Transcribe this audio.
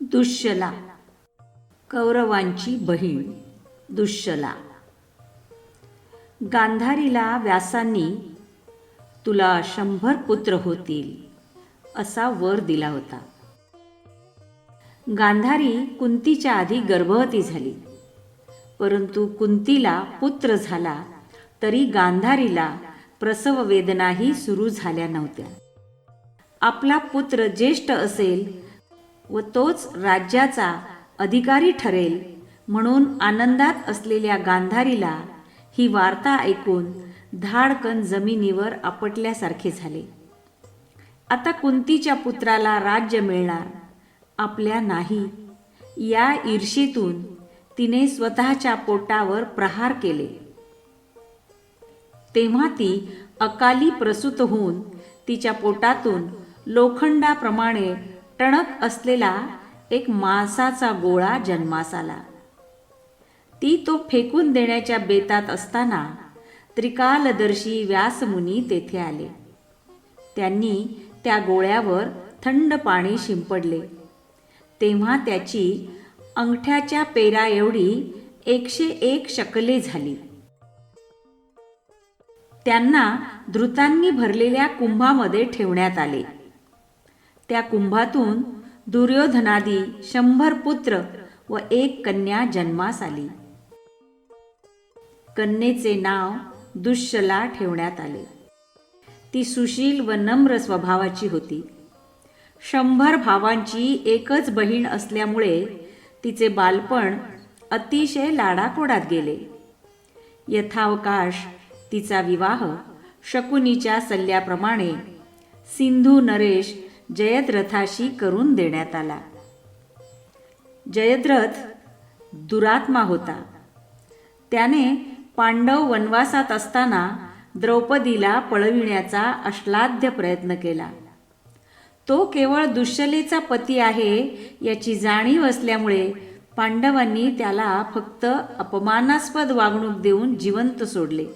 दुश्शला, कौरवांची बहीण दुश्शला. गांधारीला व्यासांनी तुला 100 पुत्र होतील असा वर दिला होता. गांधारी कुंतीच्या आधी गर्भवती झाली, परंतु कुंतीला पुत्र झाला तरी गांधारीला प्रसव वेदनाही सुरू झाल्या नव्हत्या. आपला पुत्र ज्येष्ठ असेल व तोच राज्याचा अधिकारी ठरेल म्हणून आनंदात असलेल्या गांधारीला ही वार्ता ऐकून धाडकन जमिनीवर आपटल्यासारखे झाले. आता कुंतीच्या पुत्राला राज्य मिळणार, आपल्या नाही, या ईर्षेतून तिने स्वतःच्या पोटावर प्रहार केले. तेव्हा ती अकाली प्रसूत होऊन तिच्या पोटातून लोखंडाप्रमाणे टणक असलेला एक मांसाचा गोळा जन्मास आला. ती तो फेकून देण्याच्या बेतात असताना त्रिकालदर्शी व्यासमुनी तेथे आले. त्यांनी त्या गोळ्यावर थंड पाणी शिंपडले. तेव्हा त्याची अंगठ्याच्या पेरा एवढी 101 शकले झाली. त्यांना धृतांनी भरलेल्या कुंभामध्ये ठेवण्यात आले. त्या कुंभातून दुर्योधनादी 100 पुत्र व 1 कन्या जन्मास आली. कन्येचे नाव दुश्शला ठेवण्यात आले. ती सुशील व नम्र स्वभावाची होती. 100 भावांची एकच बहीण असल्यामुळे तिचे बालपण अतिशय लाडाकोडात गेले. यथावकाश तिचा विवाह शकुनीच्या सल्ल्याप्रमाणे सिंधू नरेश जयद्रथाशी करून देण्यात आला. जयद्रथ दुरात्मा होता. त्याने पांडव वनवासात असताना द्रौपदीला पळविण्याचा अश्लाघ्य प्रयत्न केला. तो केवळ दुश्शलेचा पती आहे याची जाणीव असल्यामुळे पांडवांनी त्याला फक्त अपमानास्पद वागणूक देऊन जिवंत सोडले.